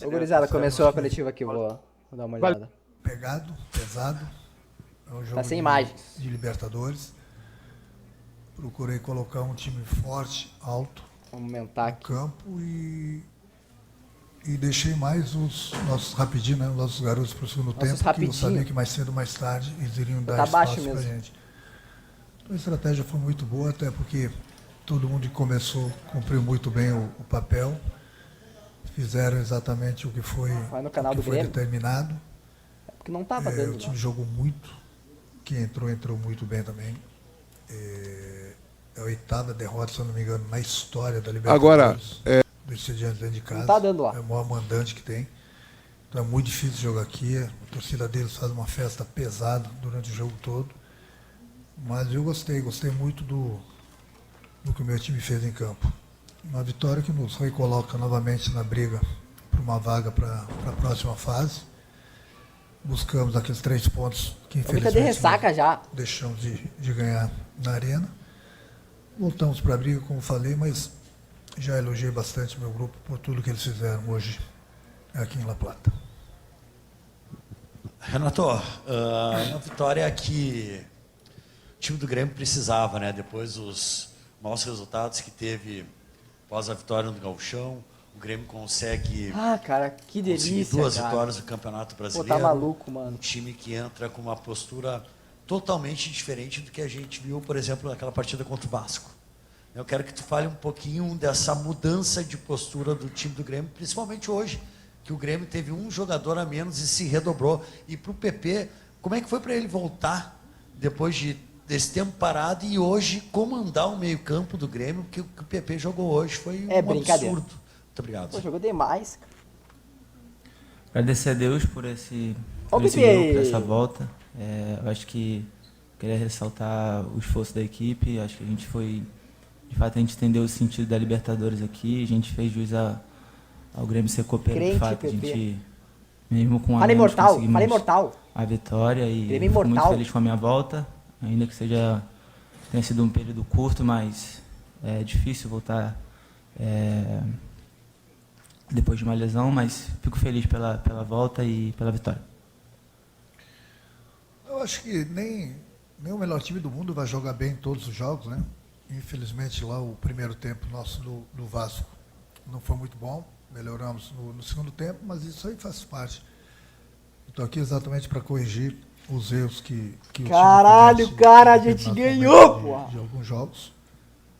Ô, gurizada, começou a coletiva aqui, vou dar uma olhada. Pegado, pesado. É um jogo Tá sem imagens. de Libertadores. Procurei colocar um time forte, alto, Vamos aumentar no aqui. campo e deixei mais os nossos rapidinho, né? Os nossos garotos para o segundo tempo, que eu sabia que mais cedo ou mais tarde eles iriam dar espaço para a gente. Então a estratégia foi muito boa, até porque todo mundo que começou cumpriu muito bem o papel. Fizeram exatamente o que foi, determinado. É porque não estava dando. O time jogou muito. Quem entrou muito bem também. É a 8ª derrota, se eu não me engano, na história da Libertadores. Agora, do Estudiantes dentro de casa. Não tá dando lá. É o maior mandante que tem. Então é muito difícil jogar aqui. A torcida deles faz uma festa pesada durante o jogo todo. Mas eu gostei muito do que o meu time fez em campo. Uma vitória que nos recoloca novamente na briga para uma vaga para a próxima fase. Buscamos aqueles 3 pontos que infelizmente deixamos de ganhar na arena. Voltamos para a briga, como falei, mas já elogiei bastante meu grupo por tudo que eles fizeram hoje aqui em La Plata. Renato, uma vitória que o time do Grêmio precisava, né? Depois dos maus resultados que teve após a vitória no Gauchão, o Grêmio consegue que delícia, 2 vitórias no Campeonato Brasileiro. Pô, tá maluco, mano. Um time que entra com uma postura totalmente diferente do que a gente viu, por exemplo, naquela partida contra o Vasco. Eu quero que tu fale um pouquinho dessa mudança de postura do time do Grêmio, principalmente hoje, que o Grêmio teve um jogador a menos e se redobrou. E para o PP, como é que foi para ele voltar depois desse tempo parado e hoje comandar o meio-campo do Grêmio, que o PP jogou hoje foi um absurdo. Muito obrigado. Pô, jogou demais. Agradecer a Deus por esse jogo, por essa volta. Eu acho que queria ressaltar o esforço da equipe. Acho que a gente foi, de fato, a gente entendeu o sentido da Libertadores aqui. A gente fez jus ao Grêmio ser copeiro, de fato. A gente, mesmo com a menos, conseguimos a vitória e fico muito feliz com a minha volta. Ainda que tenha sido um período curto, mas é difícil voltar depois de uma lesão, mas fico feliz pela volta e pela vitória. Eu acho que nem o melhor time do mundo vai jogar bem em todos os jogos, né? Infelizmente lá o primeiro tempo nosso do Vasco não foi muito bom, melhoramos no segundo tempo, mas isso aí faz parte. Estou aqui exatamente para corrigir os erros que o Caralho, cara, a gente ganhou, pô! De alguns jogos.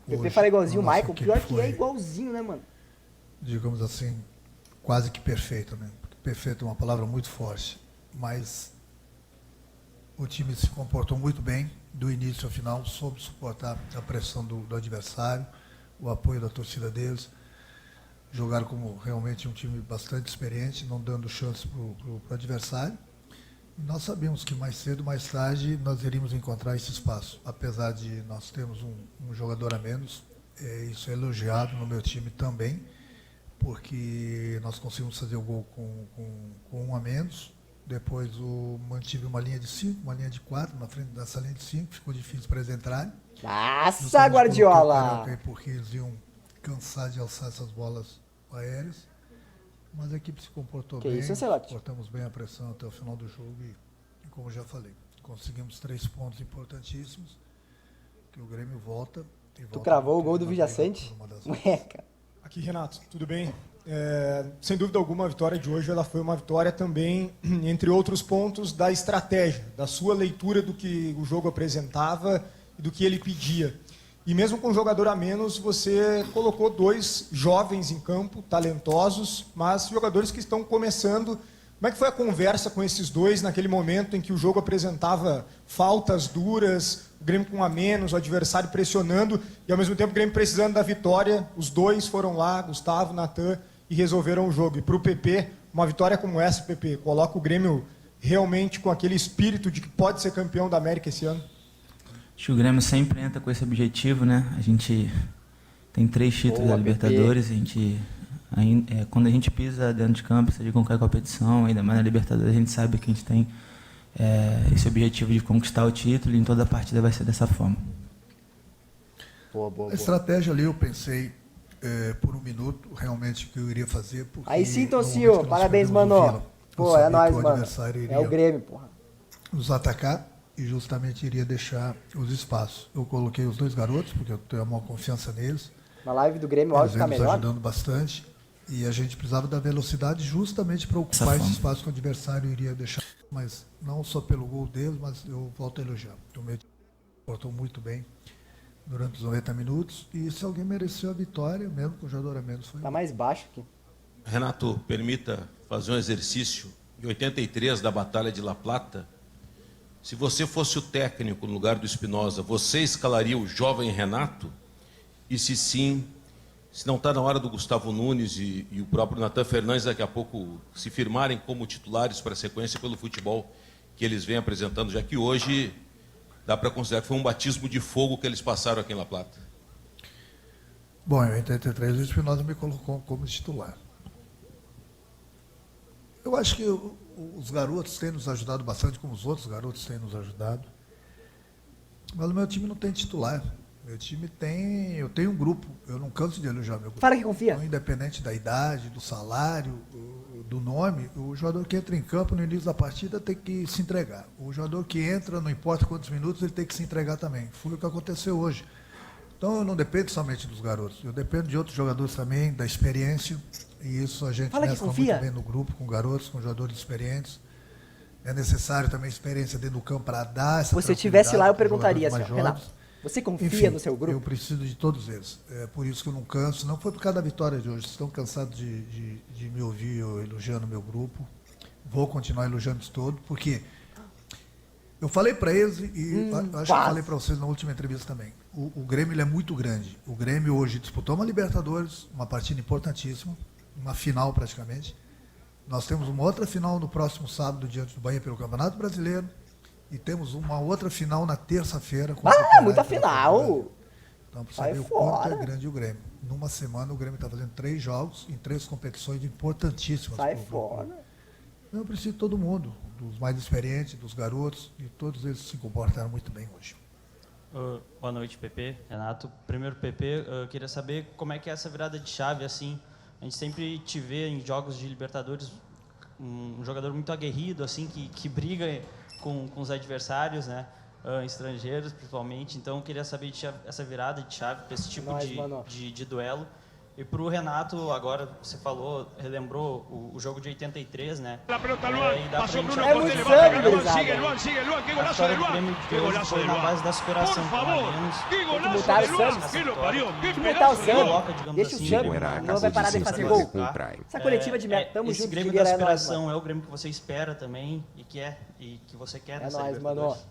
O PP fala igualzinho o Michael, pior que é igualzinho, né, mano? Digamos assim, quase que perfeito, né? Porque perfeito é uma palavra muito forte, mas o time se comportou muito bem, do início ao final, soube suportar a pressão do adversário, o apoio da torcida deles, jogaram como realmente um time bastante experiente, não dando chance para o adversário. Nós sabíamos que mais cedo, mais tarde, nós iríamos encontrar esse espaço. Apesar de nós termos um jogador a menos, isso é elogiado no meu time também, porque nós conseguimos fazer o gol com um a menos. Depois mantive uma linha de 5, uma linha de 4 na frente dessa linha de 5, ficou difícil para eles entrarem. Nossa, Guardiola! Porque eles iam cansar de alçar essas bolas aéreas. Mas a equipe se comportou bem, suportamos bem a pressão até o final do jogo e como já falei, conseguimos 3 pontos importantíssimos, que o Grêmio volta. Tu cravou o gol do Vijaçante? Aqui, Renato, tudo bem? Sem dúvida alguma, a vitória de hoje ela foi uma vitória também, entre outros pontos, da estratégia, da sua leitura do que o jogo apresentava e do que ele pedia. E mesmo com um jogador a menos, você colocou 2 jovens em campo, talentosos, mas jogadores que estão começando. Como é que foi a conversa com esses 2 naquele momento em que o jogo apresentava faltas duras, o Grêmio com um a menos, o adversário pressionando e ao mesmo tempo o Grêmio precisando da vitória? Os 2 foram lá, Gustavo, Natan, e resolveram o jogo. E para o PP, uma vitória como essa, PP, coloca o Grêmio realmente com aquele espírito de que pode ser campeão da América esse ano? Acho que o Grêmio sempre entra com esse objetivo, né? A gente tem 3 títulos da Libertadores, a gente, quando a gente pisa dentro de campo, seja em qualquer competição, ainda mais na Libertadores, a gente sabe que a gente tem esse objetivo de conquistar o título e em toda a partida vai ser dessa forma. A estratégia ali eu pensei por um minuto realmente o que eu iria fazer. Porque Aí sim, no momento Tocinho, que nós parabéns, perdemos o mano. Vila, eu Pô, é sabia nóis, que o mano. adversário É o iria Grêmio, porra. nos atacar e justamente iria deixar os espaços. Eu coloquei os 2 garotos, porque eu tenho a maior confiança neles. Na live do Grêmio o Eles áudio fica vêm nos melhor. ajudando bastante. E a gente precisava da velocidade justamente para ocupar esse espaço que o adversário iria deixar. Mas não só pelo gol deles, mas eu volto a elogiar. O meu time portou muito bem durante os 90 minutos. E se alguém mereceu a vitória, mesmo com o jogador a menos, foi Tá mais baixo aqui. Renato, permita fazer um exercício. Em 83, da Batalha de La Plata, se você fosse o técnico no lugar do Espinosa, você escalaria o jovem Renato? E se sim, se não está na hora do Gustavo Nunes e o próprio Natan Fernandes daqui a pouco se firmarem como titulares para a sequência pelo futebol que eles vêm apresentando, já que hoje dá para considerar que foi um batismo de fogo que eles passaram aqui em La Plata? Bom, em 83 o Espinosa me colocou como titular. Eu acho que os garotos têm nos ajudado bastante, como os outros garotos têm nos ajudado. Mas o meu time não tem titular. Meu time tem... Eu tenho um grupo. Eu não canso de elogiar meu grupo. Fala que confia. Então, independente da idade, do salário, do nome, o jogador que entra em campo no início da partida tem que se entregar. O jogador que entra, não importa quantos minutos, ele tem que se entregar também. Foi o que aconteceu hoje. Então eu não dependo somente dos garotos. Eu dependo de outros jogadores também, da experiência. E isso a gente mescla muito bem no grupo, com garotos, com jogadores experientes. É necessário também experiência dentro do campo para dar essa Se você estivesse lá, eu perguntaria assim, assim, Renato, você confia enfim, no seu grupo? Eu preciso de todos eles. É por isso que eu não canso. Não foi por causa da vitória de hoje. Estão cansados de me ouvir eu elogiando meu grupo. Vou continuar elogiando isso todo, porque eu falei para eles, e acho que eu falei para vocês na última entrevista também. O Grêmio ele é muito grande. O Grêmio hoje disputou uma Libertadores, uma partida importantíssima, uma final praticamente. Nós temos uma outra final no próximo sábado diante do Bahia pelo Campeonato Brasileiro. E temos uma outra final na terça-feira. Muita final! Então, para saber o quanto é grande o Grêmio. Numa semana, o Grêmio está fazendo 3 jogos em 3 competições importantíssimas. Sai fora. Eu preciso de todo mundo, dos mais experientes, dos garotos, e todos eles se comportaram muito bem hoje. Boa noite, PP, Renato. Primeiro, PP, eu queria saber como é que é essa virada de chave, assim. A gente sempre te vê em jogos de Libertadores um jogador muito aguerrido, assim, que briga com os adversários, né? Estrangeiros, principalmente. Então, eu queria saber essa virada de chave para esse tipo de duelo. E para o Renato, agora você falou, relembrou o jogo de 83, né? É muito sangue, gurizada. A história do Grêmio de hoje foi na base da superação. Tem que mutar o Santos. Que mutar o Santos. Deixa o Santos. Não vai parar de fazer gol. Essa coletiva de meta, tamo junto. Esse Grêmio da superação é o Grêmio que você espera também e que você quer nessa Libertadores.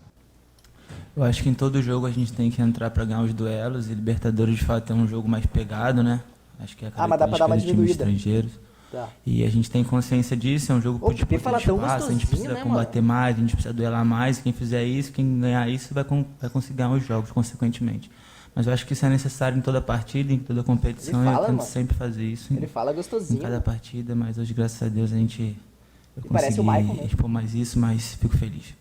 Eu acho que em todo jogo a gente tem que entrar para ganhar os duelos, e Libertadores de fato é um jogo mais pegado, né? Acho que é a mas dá pra dar uma diminuída. Estrangeiros. Tá. E a gente tem consciência disso, é um jogo por disputa de espaço, a gente precisa combater mais, a gente precisa duelar mais, quem fizer isso, quem ganhar isso vai conseguir ganhar os jogos, consequentemente. Mas eu acho que isso é necessário em toda partida, em toda competição, e eu tento sempre fazer isso. Ele fala gostosinho. Em cada partida, mas hoje, graças a Deus, eu consegui expor mais isso, mas fico feliz.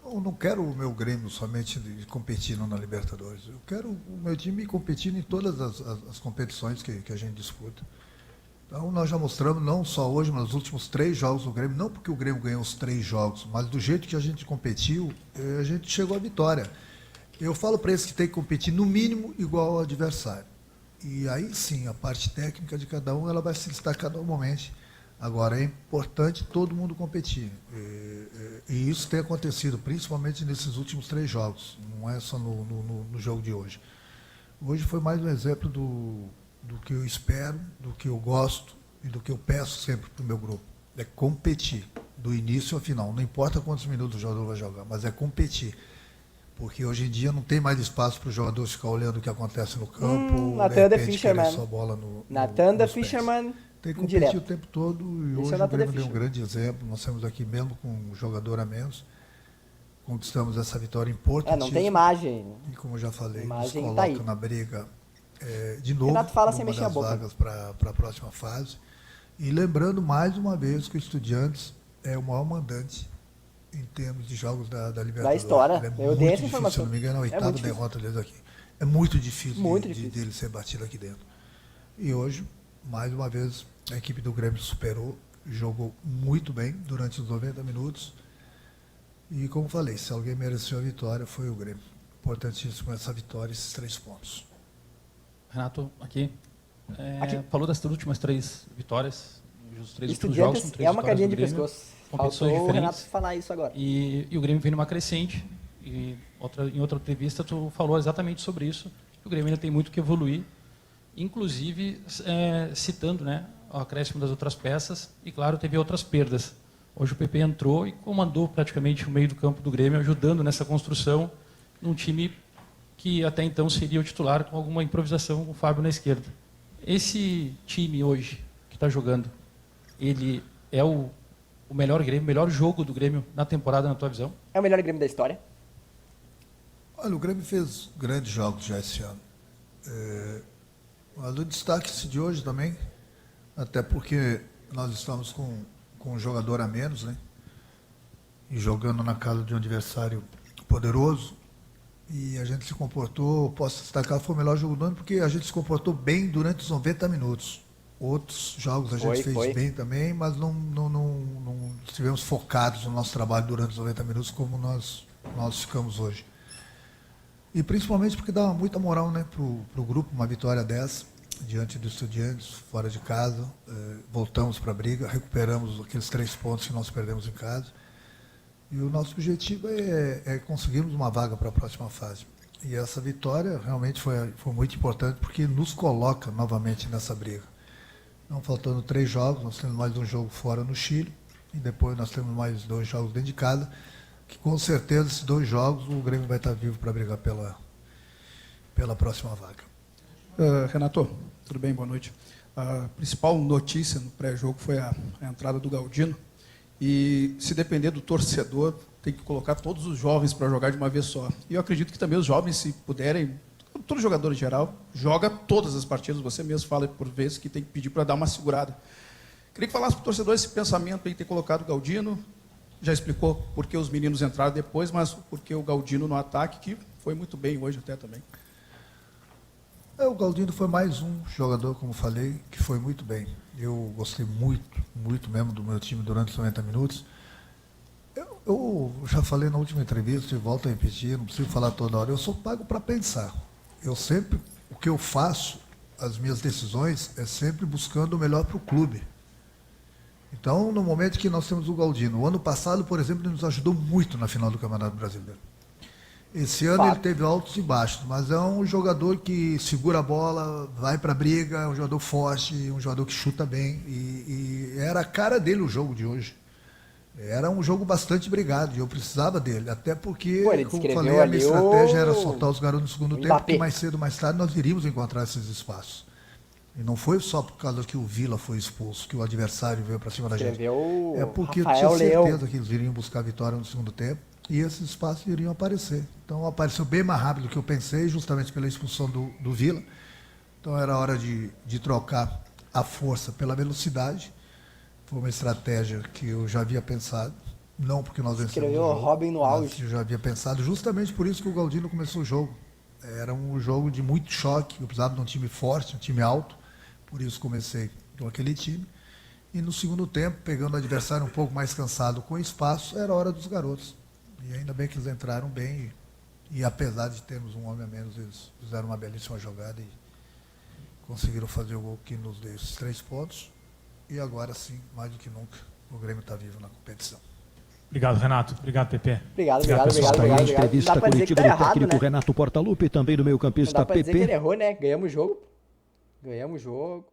Eu não quero o meu Grêmio somente competindo na Libertadores. Eu quero o meu time competindo em todas as competições que a gente disputa. Então, nós já mostramos, não só hoje, mas nos últimos 3 jogos do Grêmio, não porque o Grêmio ganhou os 3 jogos, mas do jeito que a gente competiu, a gente chegou à vitória. Eu falo para eles que tem que competir no mínimo igual ao adversário. E aí sim, a parte técnica de cada um ela vai se destacar normalmente. Agora, é importante todo mundo competir. E isso tem acontecido, principalmente nesses últimos 3 jogos. Não é só no jogo de hoje. Hoje foi mais um exemplo do que eu espero, do que eu gosto e do que eu peço sempre para o meu grupo. É competir, do início ao final. Não importa quantos minutos o jogador vai jogar, mas é competir. Porque hoje em dia não tem mais espaço para o jogador ficar olhando o que acontece no campo, Natan da Fischerman. só bola no Natan da Fischerman. Tem que competir o tempo todo, e hoje o Grêmio deu um grande exemplo. Nós temos aqui, mesmo com um jogador a menos, conquistamos essa vitória importante. Não tem imagem. E como eu já falei, nos tá coloca na briga de novo, Renato fala sem mexer a boca. vagas para a próxima fase. E lembrando mais uma vez que o Estudiantes é o maior mandante em termos de jogos da Libertadores. Da história. É muito difícil, se não me engano, a 8ª derrota deles aqui. é muito difícil, Muito de difícil. dele ser batido aqui dentro. E hoje, mais uma vez, a equipe do Grêmio superou, jogou muito bem durante os 90 minutos. E como falei, se alguém mereceu a vitória, foi o Grêmio. Importantíssimo essa vitória, esses 3 pontos. Renato, aqui. Aqui. Falou das últimas 3 vitórias, os 3 últimos jogos, Estudiantes são 3 é uma vitórias cadinha do de Grêmio, pescoço. competições Faltou o diferentes. Renato falar isso agora. E o Grêmio vem numa crescente. E em outra entrevista, tu falou exatamente sobre isso. Que o Grêmio ainda tem muito que evoluir, inclusive citando, né, o acréscimo das outras peças. E, claro, teve outras perdas. Hoje o PP entrou e comandou praticamente o meio do campo do Grêmio, ajudando nessa construção num time que até então seria o titular, com alguma improvisação com o Fábio na esquerda. Esse time hoje que está jogando, ele é o melhor Grêmio, o melhor jogo do Grêmio na temporada, na tua visão? É o melhor Grêmio da história? Olha, o Grêmio fez grandes jogos já esse ano. Mas o destaque de hoje também, até porque nós estamos com um jogador a menos, né? E jogando na casa de um adversário poderoso. E a gente se comportou, posso destacar, foi o melhor jogo do ano, porque a gente se comportou bem durante os 90 minutos. Outros jogos a gente fez bem também, mas não estivemos focados no nosso trabalho durante os 90 minutos como nós ficamos hoje. E principalmente porque dá muita moral, né, pro grupo, uma vitória dessa, diante dos Estudiantes, fora de casa. Voltamos para a briga, recuperamos aqueles 3 pontos que nós perdemos em casa. E o nosso objetivo é conseguirmos uma vaga para a próxima fase. E essa vitória realmente foi muito importante, porque nos coloca novamente nessa briga. Não faltando 3 jogos, nós temos mais um jogo fora no Chile, e depois nós temos mais 2 jogos dentro de casa, que com certeza esses 2 jogos o Grêmio vai estar vivo para brigar pela próxima vaga. Renato, tudo bem? Boa noite. A principal notícia no pré-jogo foi a entrada do Galdino. E se depender do torcedor, tem que colocar todos os jovens para jogar de uma vez só. E eu acredito que também os jovens, se puderem, todo jogador em geral, joga todas as partidas. Você mesmo fala por vezes que tem que pedir para dar uma segurada. Queria que falasse para o torcedor esse pensamento aí de ter colocado o Galdino. Já explicou por que os meninos entraram depois, mas por que o Galdino no ataque, que foi muito bem hoje até também. O Galdino foi mais um jogador, como falei, que foi muito bem. Eu gostei muito mesmo do meu time durante os 90 minutos. Eu já falei na última entrevista e volto a repetir, não preciso falar toda hora. Eu sou pago para pensar. O que eu faço, as minhas decisões, é sempre buscando o melhor para o clube. Então, no momento que nós temos o Galdino, o ano passado, por exemplo, ele nos ajudou muito na final do Campeonato Brasileiro. Esse ano ele teve altos e baixos, mas é um jogador que segura a bola, vai para a briga, é um jogador forte, um jogador que chuta bem. E era a cara dele o jogo de hoje. Era um jogo bastante brigado e eu precisava dele. Até porque, como falei, a minha estratégia era soltar os garotos no segundo tempo, porque mais cedo ou mais tarde nós iríamos encontrar esses espaços. E não foi só por causa que o Vila foi expulso, que o adversário veio para cima da gente. É porque eu tinha certeza que eles iriam buscar a vitória no segundo tempo. E esses espaços iriam aparecer. Então apareceu bem mais rápido do que eu pensei, justamente pela expulsão do Vila. Então era hora de trocar a força pela velocidade. Foi uma estratégia que eu já havia pensado. Não porque nós vencemos o jogo, Robin no auge. eu já havia pensado, justamente por isso que o Galdino começou o jogo. Era um jogo de muito choque, eu precisava de um time forte, um time alto. Por isso comecei com aquele time. E no segundo tempo, pegando o adversário um pouco mais cansado com espaço, era hora dos garotos. E ainda bem que eles entraram bem e apesar de termos um homem a menos, eles fizeram uma belíssima jogada e conseguiram fazer o gol que nos deu esses 3 pontos. E agora sim, mais do que nunca, o Grêmio está vivo na competição. Obrigado, Renato. Obrigado, Pepe. Obrigado. Entrevista coletiva do técnico Renato Portaluppi, também do meio-campista Pepe. Não dá pra dizer que PP. ele errou, né? Ganhamos o jogo.